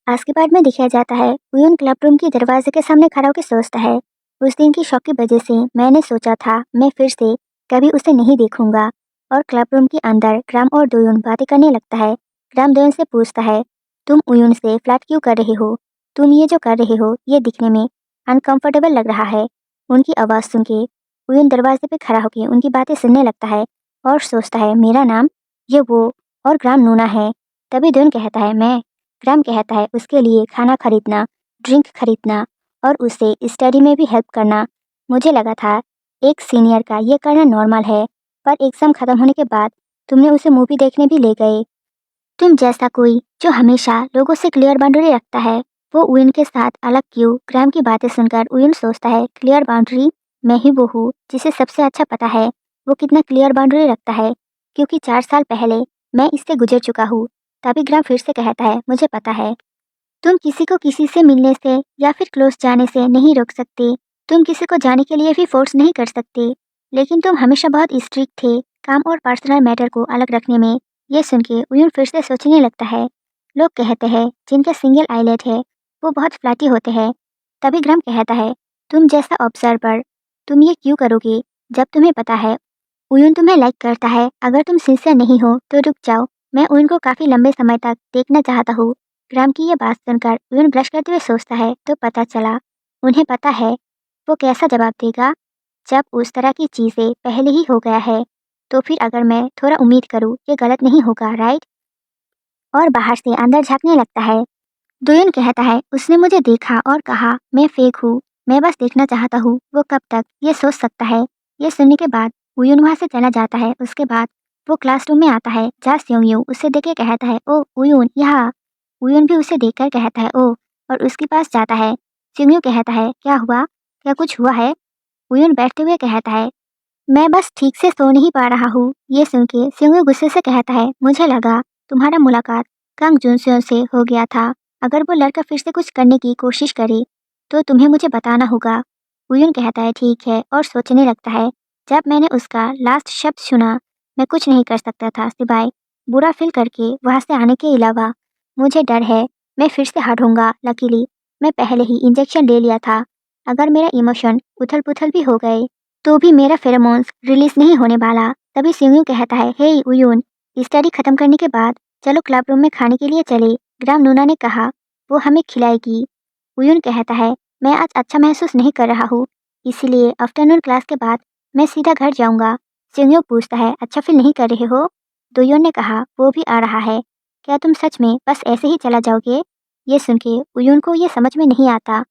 आज के पार्ट में दिखाया जाता है उयुन क्लब रूम के दरवाजे के सामने खड़ा होकर सोचता है, उस दिन की शौक की वजह से मैंने सोचा था मैं फिर से कभी उसे नहीं देखूंगा। और क्लब रूम के अंदर ग्राम और दोयुन बातें करने लगता है। ग्राम दोयुन से पूछता है, तुम उयुन से फ्लर्ट क्यों कर रहे हो? तुम ये जो कर रहे हो ये दिखने में अनकंफर्टेबल लग रहा है। उनकी आवाज़ सुन के उयुन दरवाजे पे खड़ा होकर उनकी बातें सुनने लगता है और सोचता है मेरा नाम ये वो और ग्राम नूना है। तभी दोयुन कहता है मैं। ग्राम कहता है उसके लिए खाना खरीदना, ड्रिंक खरीदना और उसे स्टडी में भी हेल्प करना। मुझे लगा था एक सीनियर का ये करना नॉर्मल है, पर एग्जाम खत्म होने के बाद तुमने उसे मूवी देखने भी ले गए। तुम जैसा कोई जो हमेशा लोगों से क्लियर बाउंड्री रखता है, वो उइन के साथ अलग क्यों? ग्राम की बातें सुनकर उइन सोचता है क्लियर बाउंड्री मैं ही वो हूँ जिसे सबसे अच्छा पता है वो कितना क्लियर बाउंड्री रखता है, क्योंकि 4 साल पहले मैं इससे गुजर चुका हूँ। तभी ग्राम फिर से कहता है मुझे पता है तुम किसी को किसी से मिलने से या फिर क्लोज जाने से नहीं रोक सकते। तुम किसी को जाने के लिए भी फोर्स नहीं कर सकते, लेकिन तुम हमेशा बहुत स्ट्रिक्ट थे काम और पर्सनल मैटर को अलग रखने में। ये सुन के उयुन फिर से सोचने लगता है, लोग कहते हैं जिनका सिंगल आईलेट है वो बहुत फ्लैटी होते हैं। तभी ग्राम कहता है तुम जैसा ऑब्जर्वर तुम ये क्यों करोगे जब तुम्हें पता है उयुन तुम्हें लाइक करता है। अगर तुम सिंसियर नहीं हो तो रुक जाओ, मैं उयुन को काफ़ी लंबे समय तक देखना चाहता हूँ। ग्राम की ये बात सुनकर उयुन ब्रश करते हुए सोचता है तो पता चला उन्हें पता है वो कैसा जवाब देगा। जब उस तरह की चीज़ें पहले ही हो गया है तो फिर अगर मैं थोड़ा उम्मीद करूँ ये गलत नहीं होगा, राइट? और बाहर से अंदर झांकने लगता है। दुयन कहता है उसने मुझे देखा और कहा मैं फेक हूँ, मैं बस देखना चाहता हूँ वो कब तक ये सोच सकता है। ये सुनने के बाद उयुन वहाँ से चला जाता है। उसके बाद वो क्लासरूम में आता है जहाँ स्योंगयू उसे देख के कहता है ओ उयुन यहाँ। उयुन भी उसे देखकर कहता है ओ और उसके पास जाता है। स्योंगयू कहता है क्या हुआ, क्या कुछ हुआ है? उयुन बैठते हुए कहता है मैं बस ठीक से सो नहीं पा रहा हूँ। ये सुन के स्योंगयू गुस्से से कहता है मुझे लगा तुम्हारा मुलाकात कांग जुनस्यों से हो गया था। अगर वो लड़का फिर से कुछ करने की कोशिश करे तो तुम्हें मुझे बताना होगा। उयुन कहता है ठीक है और सोचने लगता है जब मैंने उसका लास्ट शब्द सुना मैं कुछ नहीं कर सकता था सिवाय बुरा फील करके वहाँ से आने के अलावा। मुझे डर है मैं फिर से हटूंगा। लकीली मैं पहले ही इंजेक्शन ले लिया था। अगर मेरा इमोशन उथल पुथल भी हो गए तो भी मेरा फेरोमोन्स रिलीज नहीं होने वाला। तभी सिंगयू कहता है हे उयुन, स्टडी खत्म करने के बाद चलो क्लब रूम में खाने के लिए चले। ग्राम नूना ने कहा वो हमें खिलाएगी। उयुन कहता है मैं आज अच्छा महसूस नहीं कर रहा हूँ, इसीलिए आफ्टरनून क्लास के बाद मैं सीधा घर जाऊंगा। सिंगयू पूछता है अच्छा फील नहीं कर रहे हो? दोयोन ने कहा वो भी आ रहा है। क्या तुम सच में बस ऐसे ही चला जाओगे? ये सुन के उयुन को ये समझ में नहीं आता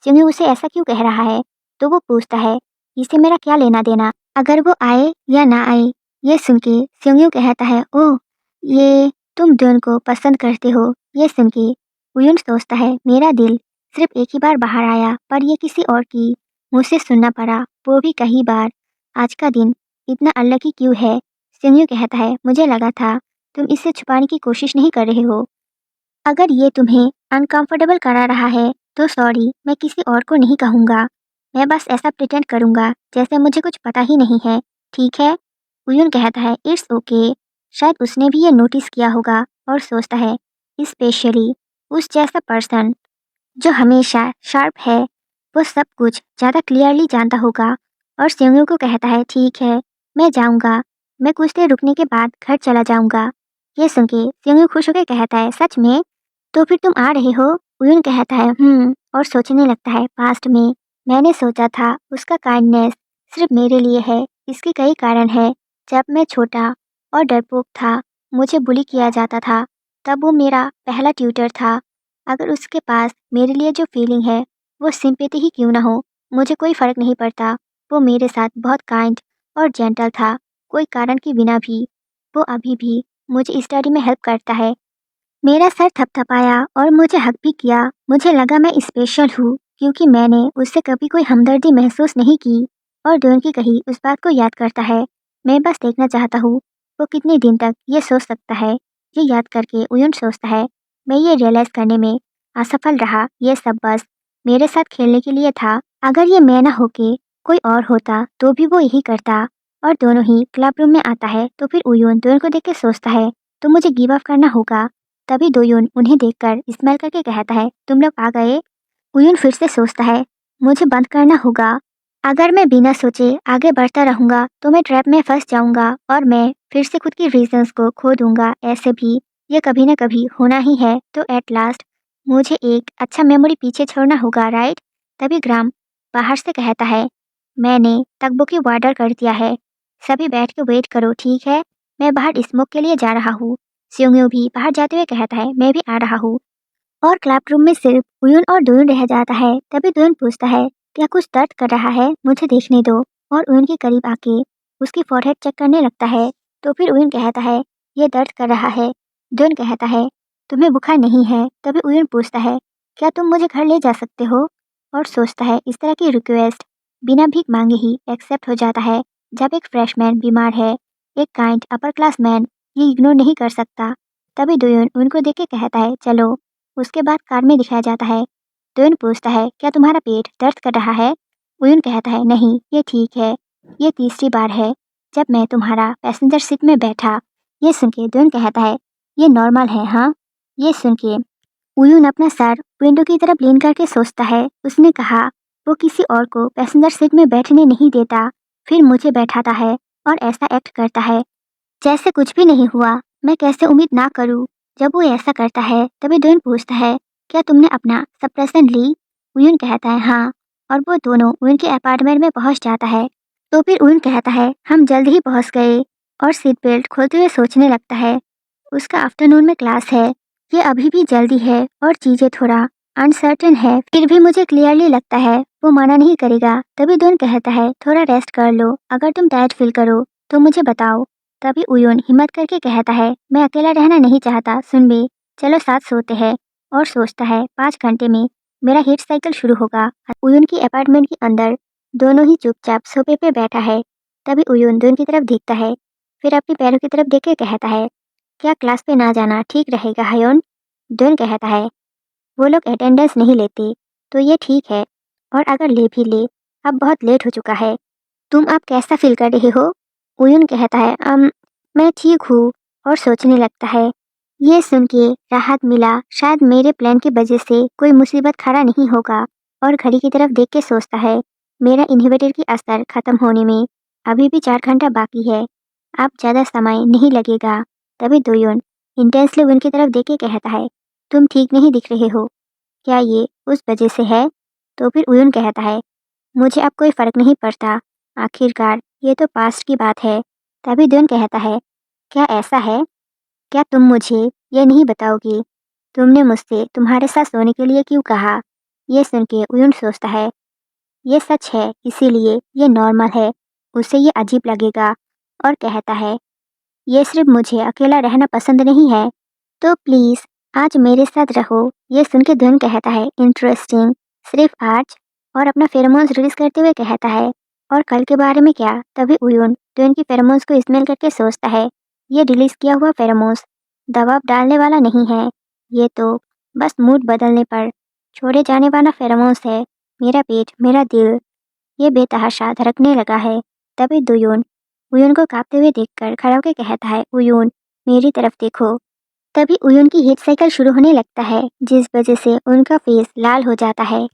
सिंगयू उसे ऐसा क्यों कह रहा है। तो वो पूछता है इसे मेरा क्या लेना देना अगर वो आए या ना आए। ये सुन के सिंगयू कहता है ओह ये तुम दोन को पसंद करते हो। ये सुन के उयुन सोचता है मेरा दिल सिर्फ एक ही बार बाहर आया पर ये किसी और की मुँह से सुनना पड़ा, वो भी कई बार। आज का दिन इतना अनलकी क्यों है? सिंगयू कहता है मुझे लगा था तुम इसे छुपाने की कोशिश नहीं कर रहे हो। अगर ये तुम्हें अनकंफर्टेबल करा रहा है तो सॉरी, मैं किसी और को नहीं कहूँगा। मैं बस ऐसा प्रिटेंड करूँगा जैसे मुझे कुछ पता ही नहीं है, ठीक है? उयुन कहता है इट्स ओके। शायद उसने भी ये नोटिस किया होगा और सोचता है स्पेशली उस जैसा पर्सन जो हमेशा शार्प है वो सब कुछ ज़्यादा क्लियरली जानता होगा। और सिंगयू को कहता है ठीक है मैं जाऊँगा, मैं कुछ देर रुकने के बाद घर चला जाऊँगा। ये सुन के सिंगयू खुश होकर कहता है सच में? तो फिर तुम आ रहे हो? उयुन कहता है और सोचने लगता है पास्ट में मैंने सोचा था उसका काइंडनेस सिर्फ मेरे लिए है। इसके कई कारण है। जब मैं छोटा और डरपोक था मुझे बुली किया जाता था, तब वो मेरा पहला ट्यूटर था। अगर उसके पास मेरे लिए जो फीलिंग है वो सिंपैथी ही क्यों ना हो, मुझे कोई फ़र्क नहीं पड़ता। वो मेरे साथ बहुत काइंड और जेंटल था, कोई कारण के बिना भी। वो अभी भी मुझे स्टडी में हेल्प करता है। मेरा सर थपथपाया और मुझे हक भी किया। मुझे लगा मैं स्पेशल हूँ क्योंकि मैंने उससे कभी कोई हमदर्दी महसूस नहीं की। और दोन की कही उस बात को याद करता है। मैं बस देखना चाहता हूँ वो कितने दिन तक ये सोच सकता है। ये याद करके उयुन सोचता है मैं ये रियलाइज़ करने में असफल रहा, ये सब बस मेरे साथ खेलने के लिए था। अगर ये मैं ना होके कोई और होता तो भी वो यही करता। और दोनों ही क्लब रूम में आता है तो फिर उयुन दोनों को देख के सोचता है तो मुझे गिव अप करना होगा। तभी दोयुन उन्हें देखकर स्माइल करके कहता है, तुम लोग आ गए। उयुन फिर से सोचता है, मुझे बंद करना होगा। अगर मैं बिना सोचे आगे बढ़ता रहूंगा तो मैं ट्रैप में फंस जाऊंगा और मैं फिर से खुद की रीजंस को खो दूंगा। ऐसे भी ये कभी ना कभी होना ही है, तो एट लास्ट मुझे एक अच्छा मेमोरी पीछे छोड़ना होगा, राइट। तभी ग्राम बाहर से कहता है, मैंने तकबुकी ऑर्डर कर दिया है, सभी बैठ के वेट करो, ठीक है। मैं बाहर स्मोक के लिए जा रहा हूँ। स्योंग्यो भी बाहर जाते हुए कहता है, मैं भी आ रहा हूँ। और क्लासरूम में सिर्फ उयुन और दोयुन रह जाता है। तभी दोयुन पूछता है, क्या कुछ दर्द कर रहा है, मुझे देखने दो। और उयुन के करीब आके उसकी फोरहेड चेक करने लगता है। तो फिर उयुन कहता है, ये दर्द कर रहा है। दोयुन कहता है, तुम्हें बुखार नहीं है। तभी उयुन पूछता है, क्या तुम मुझे घर ले जा सकते हो। और सोचता है इस तरह की रिक्वेस्ट बिना भीख मांगे ही एक्सेप्ट हो जाता है। जब एक फ्रेशमैन बीमार है, एक काइंड अपर क्लास मैन ये इग्नोर नहीं कर सकता। तभी दोयुन उनको देख के कहता है, चलो। उसके बाद कार में दिखाया जाता है। दोयुन पूछता है, क्या तुम्हारा पेट दर्द कर रहा है। उयुन कहता है, नहीं, ये ठीक है। ये तीसरी बार है जब मैं तुम्हारा पैसेंजर सीट में बैठा। ये सुन के दोयुन कहता है, ये नॉर्मल है, हाँ। ये सुन के उयुन अपना सर विंडो की तरफ लीन करके सोचता है। उसने कहा, वो किसी और को पैसेंजर सीट में बैठने नहीं देता, फिर मुझे बैठाता है और ऐसा एक्ट करता है जैसे कुछ भी नहीं हुआ। मैं कैसे उम्मीद ना करूं जब वो ऐसा करता है। तभी दोयुन पूछता है, क्या तुमने अपना सप्रेशन ली। उयुन कहता है, हाँ। और वो दोनों उयुन के अपार्टमेंट में पहुंच जाता है। तो फिर उयुन कहता है, हम जल्द ही पहुंच गए। और सीट बेल्ट खोलते हुए सोचने लगता है, उसका आफ्टरनून में क्लास है, ये अभी भी जल्दी है और चीजें थोड़ा अनसर्टेन है। फिर भी मुझे क्लियरली लगता है वो मना नहीं करेगा। तभी दोयुन कहता है, थोड़ा रेस्ट कर लो, अगर तुम टायर्ड फील करो तो मुझे बताओ। तभी उयुन हिम्मत करके कहता है, मैं अकेला रहना नहीं चाहता, सुन बे, चलो साथ सोते हैं। और सोचता है 5 घंटे में मेरा हीट साइकिल शुरू होगा। उयुन की अपार्टमेंट के अंदर दोनों ही चुपचाप सोफे पे बैठा है। तभी उयुन दोयुन की तरफ देखता है, फिर अपने पैरों की तरफ देख के कहता है, क्या क्लास पे ना जाना ठीक रहेगा हयोन। दोयुन कहता है, वो लोग अटेंडेंस नहीं लेते तो ये ठीक है, और अगर ले भी ले अब बहुत लेट हो चुका है। तुम अब कैसा फील कर रहे हो। उयुन कहता है, मैं ठीक हूँ। और सोचने लगता है, ये सुन के राहत मिला, शायद मेरे प्लान की वजह से कोई मुसीबत खड़ा नहीं होगा। और घड़ी की तरफ देख के सोचता है, मेरा इन्हिबिटर की असर खत्म होने में अभी भी 4 घंटा बाकी है, अब ज़्यादा समय नहीं लगेगा। तभी दोयुन इंटेंसली उनकी तरफ देख के कहता है, तुम ठीक नहीं दिख रहे हो, क्या ये उस वजह से है। तो फिर उयुन कहता है, मुझे अब कोई फ़र्क नहीं पड़ता, आखिरकार ये तो पास्ट की बात है। तभी दोयुन कहता है, क्या ऐसा है, क्या तुम मुझे ये नहीं बताओगी, तुमने मुझसे तुम्हारे साथ सोने के लिए क्यों कहा। ये सुन के उयुन सोचता है, ये सच है इसीलिए ये नॉर्मल है, उसे ये अजीब लगेगा। और कहता है, ये सिर्फ मुझे अकेला रहना पसंद नहीं है, तो प्लीज़ आज मेरे साथ रहो। ये सुन के दोयुन कहता है, इंटरेस्टिंग, सिर्फ आज। और अपना फेरोमोन्स रिलीज करते हुए कहता है, और कल के बारे में क्या। तभी उयुन दोयुन की फेरोमोन्स को स्मेल करके सोचता है, ये रिलीज किया हुआ फेरोमोन्स दबाव डालने वाला नहीं है, ये तो बस मूड बदलने पर छोड़े जाने वाला फेरोमोन्स है। मेरा पेट, मेरा दिल, ये बेतहाशा धड़कने लगा है। तभी दोयुन उयुन को कांपते हुए देखकर खड़ा होकर कहता है, उयुन मेरी तरफ देखो। तभी उयुन की हीट साइकिल शुरू होने लगता है, जिस वजह से उनका फेस लाल हो जाता है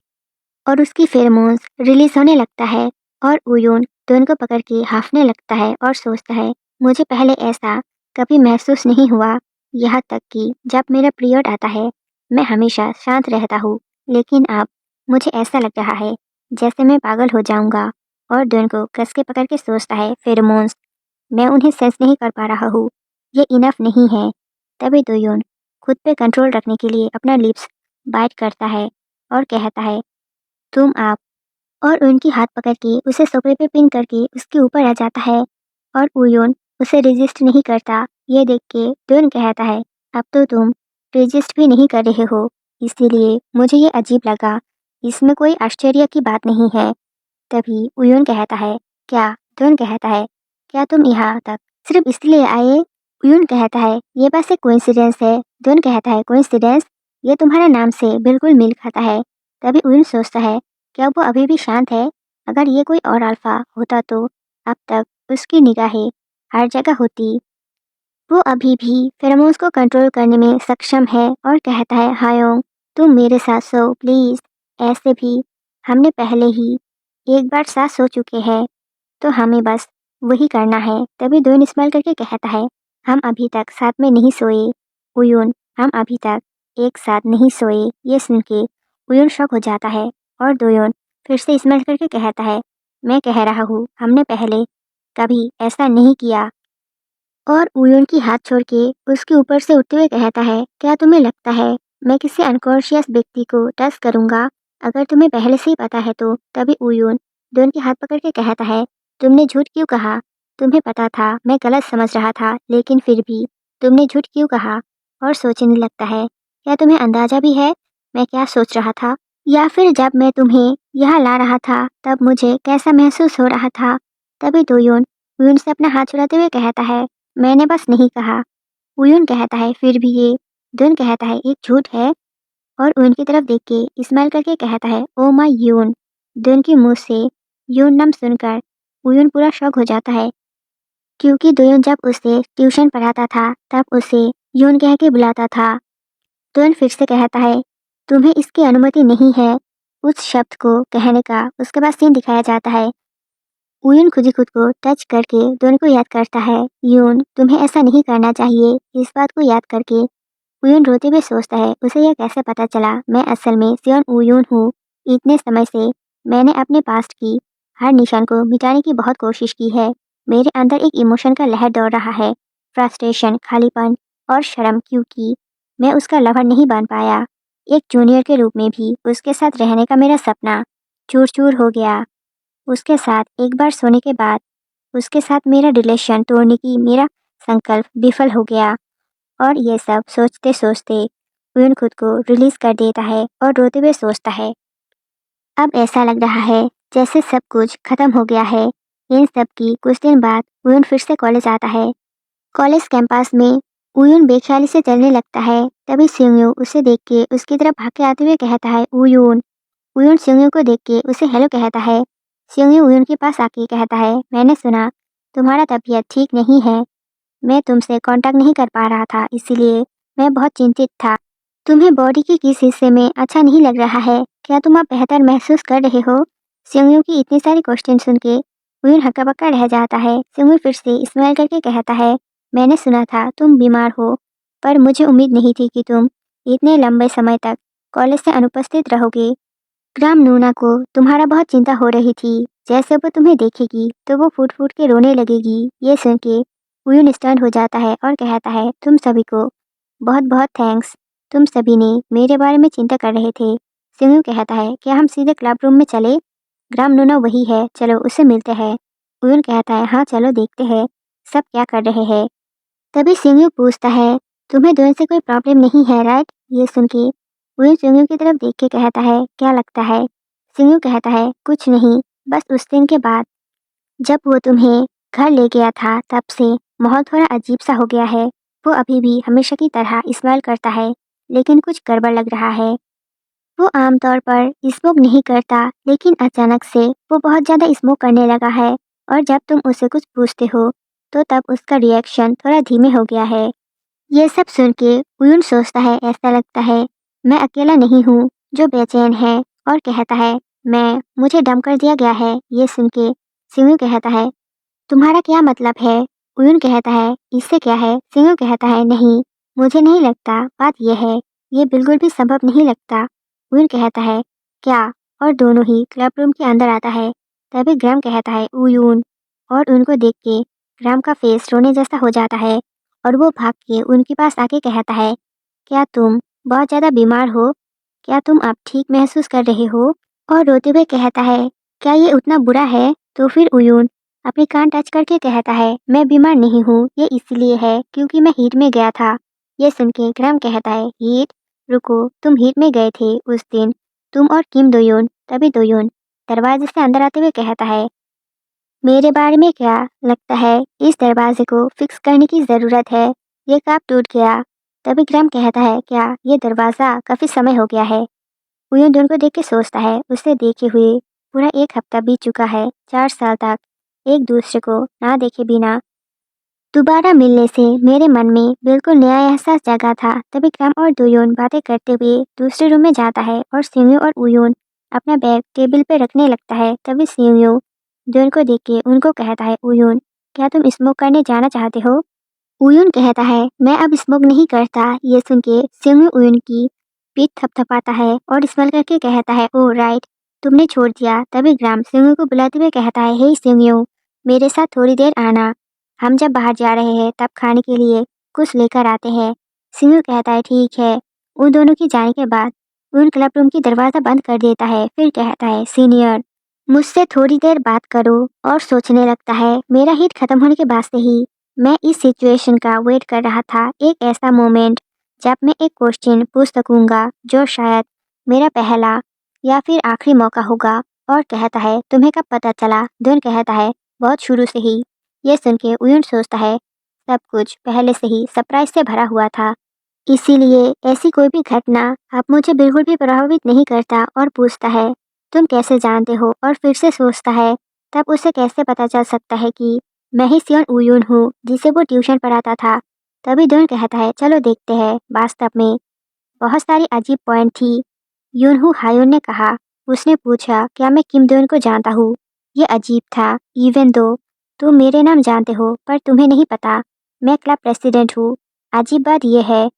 और उसकी फेरोमोन्स रिलीज होने लगता है। और उयुन दोयुन को पकड़ के हांफने लगता है और सोचता है, मुझे पहले ऐसा कभी महसूस नहीं हुआ। यहाँ तक कि जब मेरा पीरियड आता है मैं हमेशा शांत रहता हूँ, लेकिन अब मुझे ऐसा लग रहा है जैसे मैं पागल हो जाऊंगा। और दोयुन को कस के पकड़ के सोचता है, फेरोमोन्स, मैं उन्हें सेंस नहीं कर पा रहा हूँ, ये इनफ नहीं है। तभी दोयुन खुद पे कंट्रोल रखने के लिए अपना लिप्स बाइट करता है और कहता है, तुम आप। और उनकी हाथ पकड़ के उसे सोफे पे पिन करके उसके ऊपर आ जाता है। और उयुन उसे रेजिस्ट नहीं करता। ये देख के दोयुन कहता है, अब तो तुम रेजिस्ट भी नहीं कर रहे हो, इसीलिए मुझे ये अजीब लगा, इसमें कोई आश्चर्य की बात नहीं है। तभी उयुन कहता है, क्या। दोयुन कहता है, क्या तुम यहाँ तक सिर्फ इसलिए आए। उयुन कहता है, ये बस एक कोइंसिडेंस है। दोयुन कहता है, कोइंसिडेंस, ये तुम्हारे नाम से बिल्कुल मेल खाता है। तभी उयुन सोचता है, क्या वो अभी भी शांत है। अगर ये कोई और अल्फा होता तो अब तक उसकी निगाहें हर जगह होती। वो अभी भी फेरोमोन्स को कंट्रोल करने में सक्षम है और कहता है, हायोंग तुम मेरे साथ सो प्लीज़। ऐसे भी हमने पहले ही एक बार साथ सो चुके हैं, तो हमें बस वही करना है। तभी दोयुन स्माइल करके कहता है, हम अभी तक साथ में नहीं सोए उयुन, हम अभी तक एक साथ नहीं सोए। ये सुन के उयुन शॉक हो जाता है और दोयुन फिर से स्माइल करके कहता है, मैं कह रहा हूँ हमने पहले कभी ऐसा नहीं किया। और उयुन की हाथ छोड़ के उसके ऊपर से उठते हुए कहता है, क्या तुम्हें लगता है मैं किसी अनकॉन्शियस व्यक्ति को टच करूंगा? अगर तुम्हें पहले से ही पता है तो। तभी उयुन दोयुन के हाथ पकड़ के कहता है, तुमने झूठ क्यों कहा? तुम्हें पता था मैं गलत समझ रहा था, लेकिन फिर भी तुमने झूठ क्यों कहा? और सोचने लगता है, क्या तुम्हें अंदाजा भी है मैं क्या सोच रहा था? या फिर जब मैं तुम्हें यहाँ ला रहा था तब मुझे कैसा महसूस हो रहा था? तभी दोयुन उयुन से अपना हाथ छुड़ाते हुए कहता है, मैंने बस नहीं कहा। उयुन कहता है, फिर भी ये। दोयुन कहता है, एक झूठ है। और उयुन की तरफ देख के स्माइल करके कहता है, ओ माय यून। दोयुन के मुंह से यून नाम सुनकर उयुन पूरा शॉक हो जाता है, क्योंकि दोयुन जब उसे ट्यूशन पढ़ाता था तब उसे यून कह के बुलाता था। दोयुन फिर से कहता है, तुम्हें इसकी अनुमति नहीं है उस शब्द को कहने का। उसके बाद सीन दिखाया जाता है, उयुन खुद ही खुद को टच करके दोनों को याद करता है, यून तुम्हें ऐसा नहीं करना चाहिए। इस बात को याद करके उयुन रोते हुए सोचता है, उसे यह कैसे पता चला मैं असल में सियोन उयुन हूँ। इतने समय से मैंने अपने पास्ट की हर निशान को मिटाने की बहुत कोशिश की है। मेरे अंदर एक इमोशन का लहर दौड़ रहा है, फ्रस्ट्रेशन, खालीपन और शर्म, क्योंकि मैं उसका लवर नहीं बन पाया। एक जूनियर के रूप में भी उसके साथ रहने का मेरा सपना चूर चूर हो गया। उसके साथ एक बार सोने के बाद उसके साथ मेरा रिलेशन तोड़ने की मेरा संकल्प विफल हो गया। और ये सब सोचते सोचते उयुन खुद को रिलीज कर देता है और रोते हुए सोचता है, अब ऐसा लग रहा है जैसे सब कुछ खत्म हो गया है। इन सब की कुछ दिन बाद उयुन फिर से कॉलेज आता है। कॉलेज कैंपस में उयुन बेख्याली से चलने लगता है। तभी सिंगयू उसे देख के उसकी तरफ भाग के आते हुए कहता है, उयुन। उयुन सिंगयू को देख के उसे हेलो कहता है। सिंगयू उयुन के पास आके कहता है, मैंने सुना तुम्हारा तबीयत ठीक नहीं है। मैं तुमसे कांटेक्ट नहीं कर पा रहा था, इसीलिए मैं बहुत चिंतित था। तुम्हें बॉडी के किस हिस्से में अच्छा नहीं लग रहा है? क्या तुम अब बेहतर महसूस कर रहे हो? सिंगयू की इतनी सारी क्वेश्चन सुन के उयुन हक्का बक्का रह जाता है। सिंगयू फिर से स्माइल करके कहता है, मैंने सुना था तुम बीमार हो, पर मुझे उम्मीद नहीं थी कि तुम इतने लंबे समय तक कॉलेज से अनुपस्थित रहोगे। ग्राम नूना को तुम्हारा बहुत चिंता हो रही थी। जैसे वो तुम्हें देखेगी तो वो फूट फूट के रोने लगेगी। ये सुन के उयुन स्टन हो जाता है और कहता है, तुम सभी को बहुत बहुत थैंक्स। तुम सभी ने मेरे बारे में चिंता कर रहे थे। सिंगयू कहता है, क्या हम सीधे क्लब रूम में चले? ग्राम नूना वही है, चलो उससे मिलते हैं। उयुन कहता है, हाँ चलो देखते हैं सब क्या कर रहे हैं। तभी सिंगयू पूछता है, तुम्हें दोनों से कोई प्रॉब्लम नहीं है राइट? ये सुन के उयुन सिंगयू की तरफ देख के कहता है, क्या लगता है? सिंगयू कहता है, कुछ नहीं, बस उस दिन के बाद जब वो तुम्हें घर ले गया था तब से माहौल थोड़ा अजीब सा हो गया है। वो अभी भी हमेशा की तरह स्माइल करता है, लेकिन कुछ गड़बड़ लग रहा है। वो आमतौर पर स्मोक नहीं करता, लेकिन अचानक से वो बहुत ज़्यादा स्मोक करने लगा है। और जब तुम उसे कुछ पूछते हो तो तब उसका रिएक्शन थोड़ा धीमे हो गया है। ये सब सुन के उयुन सोचता है, ऐसा लगता है मैं अकेला नहीं हूँ जो बेचैन है। और कहता है, मुझे डम कर दिया गया है। ये सुन के सिंगयू कहता है, तुम्हारा क्या मतलब है? उयुन कहता है, इससे क्या है? सिंगयू कहता है, नहीं, मुझे नहीं लगता। बात यह है, ये बिल्कुल भी संभव नहीं लगता। उयुन कहता है, क्या? और दोनों ही क्लब रूम के अंदर आता है। तभी ग्राम कहता है, उयुन। और उनको देख के ग्राम का फेस रोने जैसा हो जाता है और वो भाग के उनके पास आके कहता है, क्या तुम बहुत ज़्यादा बीमार हो? क्या तुम अब ठीक महसूस कर रहे हो? और रोते हुए कहता है, क्या ये उतना बुरा है? तो फिर उयुन अपनी कान टच करके कहता है, मैं बीमार नहीं हूँ, ये इसलिए है क्योंकि मैं हीट में गया था। ये सुन के ग्राम कहता है, हीट? रुको, तुम हीट में गए थे उस दिन, तुम और किम दोयुन? तभी दोयुन दरवाजे से अंदर आते हुए कहता है, मेरे बारे में क्या लगता है? इस दरवाजे को फिक्स करने की ज़रूरत है, ये कब टूट गया? तभी ग्राम कहता है, क्या ये दरवाज़ा काफ़ी समय हो गया है? उयुन दोनों को देख के सोचता है, उसे देखे हुए पूरा एक हफ्ता बीत चुका है। 4 साल तक एक दूसरे को ना देखे बिना दोबारा मिलने से मेरे मन में बिल्कुल नया एहसास जगा था। तभी क्रम और दोयोन बातें करते हुए दूसरे रूम में जाता है और सेंगयू और उयोन अपना बैग टेबल पे रखने लगता है। तभी सेंगयू दोयोन को देख के उनको कहता है, उयोन क्या तुम स्मोक करने जाना चाहते हो? उयुन कहता है, मैं अब स्मोक नहीं करता। ये सुन के सेंगयू उयुन की पीठ थपथपाता है और स्माइल करके कहता है, ओह राइट, तुमने छोड़ दिया। तभी ग्राम सेंगयू को बुलाते हुए कहता है, हे सेंगयू, मेरे साथ थोड़ी देर आना। हम जब बाहर जा रहे हैं तब खाने के लिए कुछ लेकर आते हैं। सेंगयू कहता है, ठीक है। उन दोनों के जाने के बाद उन क्लब रूम की दरवाज़ा बंद कर देता है। फिर कहता है, सीनियर, मुझसे थोड़ी देर बात करो। और सोचने लगता है, मेरा हीट खत्म होने के बाद से ही मैं इस सिचुएशन का वेट कर रहा था। एक ऐसा मोमेंट जब मैं एक क्वेश्चन पूछ सकूंगा जो शायद मेरा पहला या फिर आखिरी मौका होगा। और कहता है, तुम्हें कब पता चला? दोन कहता है, बहुत शुरू से ही। ये सुन के उयुन सोचता है, सब कुछ पहले से ही सरप्राइज से भरा हुआ था, इसीलिए ऐसी कोई भी घटना अब मुझे बिल्कुल भी प्रभावित नहीं करता। और पूछता है, तुम कैसे जानते हो? और फिर से सोचता है, तब उसे कैसे पता चल सकता है कि मैं ही सियोन उयुन हूँ जिसे वो ट्यूशन पढ़ाता था। तभी दोन कहता है, चलो देखते हैं। वास्तव में बहुत सारी अजीब पॉइंट थी। यूनहू हायुन ने कहा। उसने पूछा, क्या मैं किम दोन को जानता हूँ? ये अजीब था। इवन दो तुम मेरे नाम जानते हो पर तुम्हें नहीं पता मैं क्लब प्रेसिडेंट हूँ। अजीब बात यह है,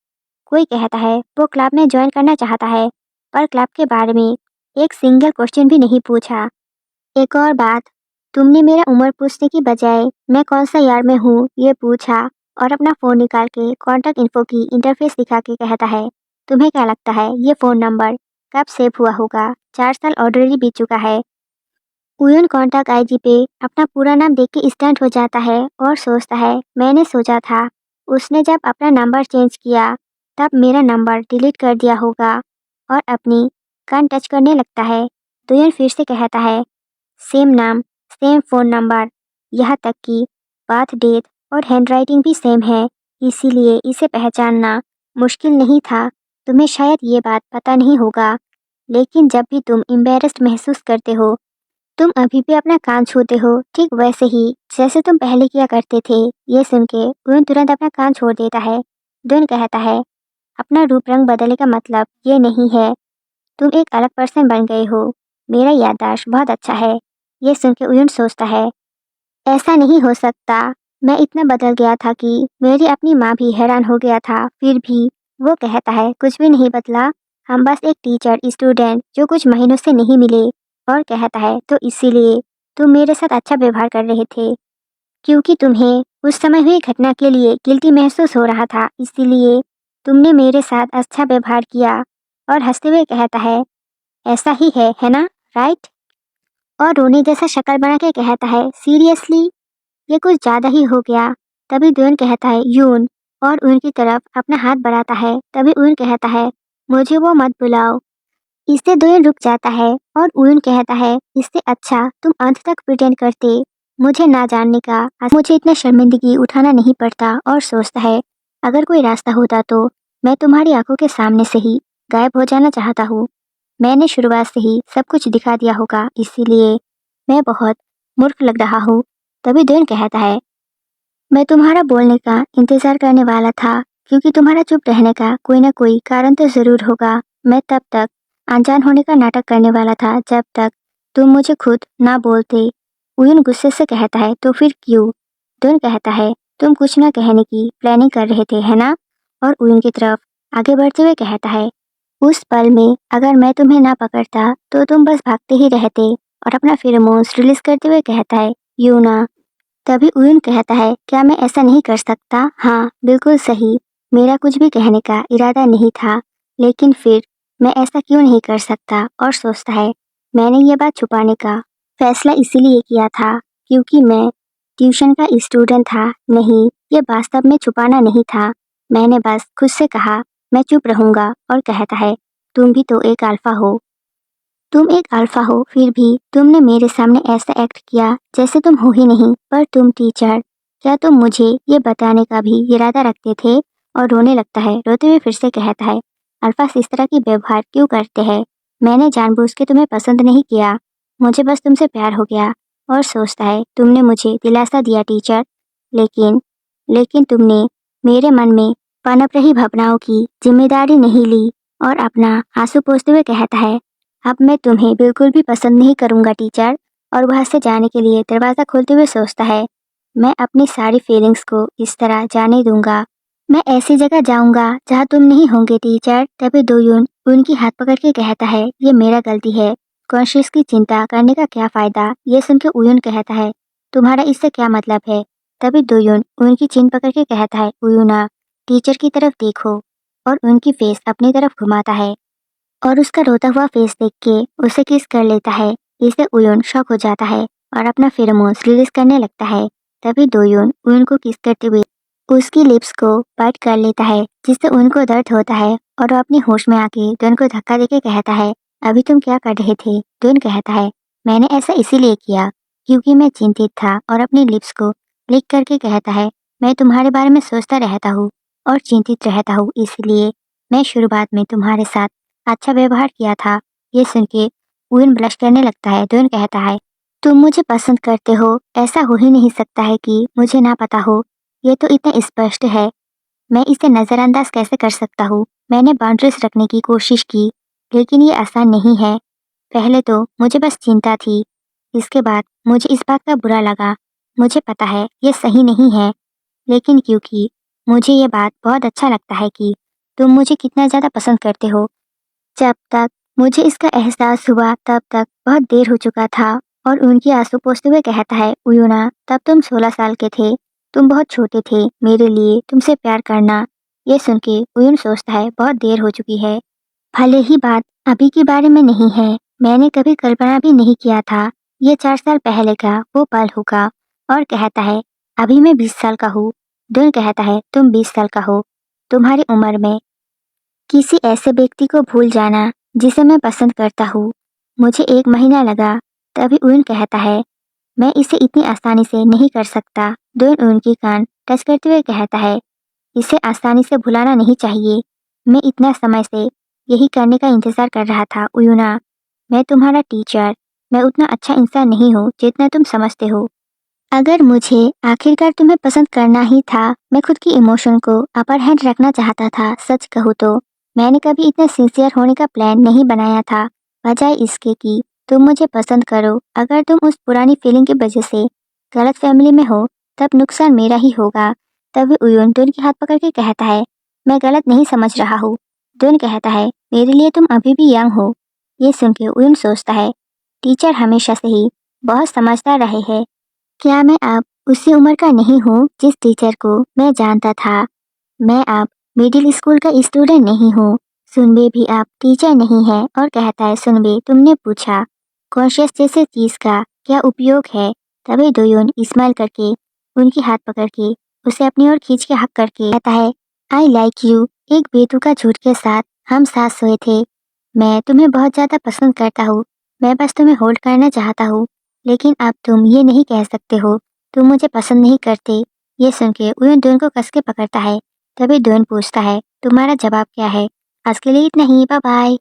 कोई कहता है वो क्लब में ज्वाइन करना चाहता है पर क्लब के बारे में एक सिंगल क्वेश्चन भी नहीं पूछा। एक और बात, तुमने मेरा उम्र पूछने की बजाय मैं कौन सा ईयर में हूँ ये पूछा। और अपना फ़ोन निकाल के कॉन्टैक्ट इन्फो की इंटरफेस दिखा के कहता है, तुम्हें क्या लगता है ये फ़ोन नंबर कब सेव हुआ होगा? 4 साल ऑलरेडी बीत चुका है। उयुन कॉन्टैक्ट आईडी पे अपना पूरा नाम देख के स्टंट हो जाता है और सोचता है, मैंने सोचा था उसने जब अपना नंबर चेंज किया तब मेरा नंबर डिलीट कर दिया होगा। और अपनी कान टच करने लगता है। उयुन फिर से कहता है, सेम नाम, सेम फ़ोन नंबर, यहाँ तक कि बर्थ डेट और हैंडराइटिंग भी सेम है, इसीलिए इसे पहचानना मुश्किल नहीं था। तुम्हें शायद ये बात पता नहीं होगा, लेकिन जब भी तुम एम्बेरस्ड महसूस करते हो तुम अभी भी अपना कान छूते हो, ठीक वैसे ही जैसे तुम पहले किया करते थे। ये सुन के उन तुरंत अपना कान छोड़ देता है। दुन कहता है, अपना रूप रंग बदलने का मतलब ये नहीं है तुम एक अलग पर्सन बन गए हो। मेरा याददाश्त बहुत अच्छा है। ये सुन के उयुन सोचता है, ऐसा नहीं हो सकता। मैं इतना बदल गया था कि मेरी अपनी माँ भी हैरान हो गया था। फिर भी वो कहता है, कुछ भी नहीं बदला। हम बस एक टीचर स्टूडेंट जो कुछ महीनों से नहीं मिले। और कहता है, तो इसीलिए तुम मेरे साथ अच्छा व्यवहार कर रहे थे क्योंकि तुम्हें उस समय हुई घटना के लिए गिल्टी महसूस हो रहा था, इसीलिए तुमने मेरे साथ अच्छा व्यवहार किया। और हंसते हुए कहता है, ऐसा ही है ना, राइट? और रोने जैसा शक्ल बना के कहता है, सीरियसली ये कुछ ज़्यादा ही हो गया। तभी दोन कहता है, यून, और उनकी तरफ अपना हाथ बढ़ाता है। तभी उन कहता है, मुझे वो मत बुलाओ। इससे दोयन रुक जाता है और उयुन कहता है, इससे अच्छा तुम अंत तक प्रिटेंड करते। मुझे ना जानने का मुझे इतना शर्मिंदगी उठाना नहीं पड़ता। और सोचता है, अगर कोई रास्ता होता तो मैं तुम्हारी आंखों के सामने से ही गायब हो जाना चाहता हूँ। मैंने शुरुआत से ही सब कुछ दिखा दिया होगा, इसीलिए मैं बहुत मूर्ख लग रहा हूँ। तभी दोयन कहता है, मैं तुम्हारा बोलने का इंतज़ार करने वाला था क्योंकि तुम्हारा चुप रहने का कोई ना कोई कारण तो ज़रूर होगा। मैं तब तक अनजान होने का नाटक करने वाला था जब तक तुम मुझे खुद ना बोलते। उयुन गुस्से से कहता है, तो फिर क्यों? दुन कहता है, तुम कुछ ना कहने की प्लानिंग कर रहे थे, है ना? और उयुन की तरफ आगे बढ़ते हुए कहता है, उस पल में अगर मैं तुम्हें ना पकड़ता तो तुम बस भागते ही रहते। और अपना फेरोमोन्स रिलीज करते हुए कहता है, यूना। तभी उयुन कहता है, क्या मैं ऐसा नहीं कर सकता? हाँ, बिल्कुल सही। मेरा कुछ भी कहने का इरादा नहीं था, लेकिन फिर मैं ऐसा क्यों नहीं कर सकता? और सोचता है, मैंने ये बात छुपाने का फैसला इसीलिए किया था क्योंकि मैं ट्यूशन का स्टूडेंट था। नहीं, ये वास्तव में छुपाना नहीं था। मैंने बस खुद से कहा मैं चुप रहूंगा। और कहता है, तुम भी तो एक अल्फा हो। तुम एक अल्फा हो, फिर भी तुमने मेरे सामने ऐसा एक्ट किया जैसे तुम हो ही नहीं। पर तुम टीचर, क्या तुम मुझे ये बताने का भी इरादा रखते थे? और रोने लगता है। रोते हुए फिर से कहता है, अल्फा इस तरह की व्यवहार क्यों करते हैं? मैंने जानबूझ के तुम्हें पसंद नहीं किया, मुझे बस तुमसे प्यार हो गया। और सोचता है, तुमने मुझे दिलासा दिया टीचर, लेकिन लेकिन तुमने मेरे मन में पनप रही भावनाओं की जिम्मेदारी नहीं ली और अपना आंसू पोंछते हुए कहता है, अब मैं तुम्हें बिल्कुल भी पसंद नहीं करूँगा टीचर। और वहाँ से जाने के लिए दरवाज़ा खोलते हुए सोचता है, मैं अपनी सारी फीलिंग्स को इस तरह जाने दूंगा। मैं ऐसी जगह जाऊंगा जहाँ तुम नहीं होंगे टीचर। तभी दोयुन उनकी हाथ पकड़ के कहता है, ये मेरा गलती है। कॉन्शियस की चिंता करने का क्या फ़ायदा। ये सुन के उयुन कहता है, तुम्हारा इससे क्या मतलब है। तभी दोयुन उनकी चिन पकड़ के कहता है, उयुना टीचर की तरफ देखो। और उनकी फेस अपनी तरफ घुमाता है और उसका रोता हुआ फेस देख के उसे किस कर लेता है। इससे उयुन शॉक हो जाता है और अपना फेरोमोन्स रिलीज करने लगता है। तभी दोयुन उयुन को किस करते हुए उसकी लिप्स को बाइट कर लेता है, जिससे उनको दर्द होता है और वो अपनी होश में आके दोन को धक्का देके कहता है, अभी तुम क्या कर रहे थे। दोन कहता है, मैंने ऐसा इसीलिए किया क्योंकि मैं चिंतित था। और अपनी लिप्स को लिक करके कहता है, मैं तुम्हारे बारे में सोचता रहता हूँ और चिंतित रहता हूँ, इसलिए मैं शुरुआत में तुम्हारे साथ अच्छा व्यवहार किया था। ये सुन के उयुन ब्लश करने लगता है। दोन कहता है, तुम मुझे पसंद करते हो, ऐसा हो ही नहीं सकता है कि मुझे ना पता हो। ये तो इतना स्पष्ट है, मैं इसे नज़रअंदाज कैसे कर सकता हूँ। मैंने बाउंड्रीज रखने की कोशिश की, लेकिन ये आसान नहीं है। पहले तो मुझे बस चिंता थी, इसके बाद मुझे इस बात का बुरा लगा। मुझे पता है ये सही नहीं है, लेकिन क्योंकि मुझे ये बात बहुत अच्छा लगता है कि तुम मुझे कितना ज़्यादा पसंद करते हो। जब तक मुझे इसका एहसास हुआ तब तक बहुत देर हो चुका था। और उनकी आंसू पोंछते हुए कहता है, उयुना तब तुम 16 साल के थे, तुम बहुत छोटे थे मेरे लिए तुमसे प्यार करना। ये सुन के उयुन सोचता है, बहुत देर हो चुकी है। भले ही बात अभी के बारे में नहीं है, मैंने कभी कल्पना भी नहीं किया था ये 4 साल पहले का वो पल होगा। और कहता है, अभी मैं 20 साल का हूँ। दुन कहता है, तुम 20 साल का हो। तुम्हारी उम्र में किसी ऐसे व्यक्ति को भूल जाना जिसे मैं पसंद करता हूँ, मुझे 1 महीना लगा। तभी उन कहता है, मैं इसे इतनी आसानी से नहीं कर सकता। दोन उनकी कान टच करते हुए कहता है, इसे आसानी से भुलाना नहीं चाहिए। मैं इतना समय से यही करने का इंतज़ार कर रहा था उयुना। मैं तुम्हारा टीचर, मैं उतना अच्छा इंसान नहीं हूँ जितना तुम समझते हो। अगर मुझे आखिरकार तुम्हें पसंद करना ही था, मैं खुद की इमोशन को अपर हैंड रखना चाहता था। सच कहूँ तो मैंने कभी इतना सिंसियर होने का प्लान नहीं बनाया था, बजाय इसके कि तुम मुझे पसंद करो। अगर तुम उस पुरानी फीलिंग की वजह से गलत फैमिली में हो, तब नुकसान मेरा ही होगा। तभी उयुन दुन की हाथ पकड़ के कहता है, मैं गलत नहीं समझ रहा हूँ। दुन कहता है, मेरे लिए तुम अभी भी यंग हो। ये सुन के उयुन सोचता है, टीचर हमेशा से ही बहुत समझदार रहे हैं। क्या मैं अब उसी उम्र का नहीं हूँ जिस टीचर को मैं जानता था। मैं अब मिडिल स्कूल का स्टूडेंट नहीं हूँ। सुनबे भी अब टीचर नहीं है और कहता है, सुनबे तुमने पूछा कॉन्शियस जैसे चीज का क्या उपयोग है। तभी दोयुन स्माइल करके उनकी हाथ पकड़ के उसे अपनी ओर खींच के हक करके कहता है, आई लाइक यू। एक बेतुका झूठ के साथ हम साथ सोए थे। मैं तुम्हें बहुत ज़्यादा पसंद करता हूँ। मैं बस तुम्हें होल्ड करना चाहता हूँ, लेकिन अब तुम ये नहीं कह सकते हो तुम मुझे पसंद नहीं करते। ये सुन के उयुन दोन को कस के पकड़ता है। तभी दोन पूछता है, तुम्हारा जवाब क्या है। आज के लिए इतना ही, बाय बाय।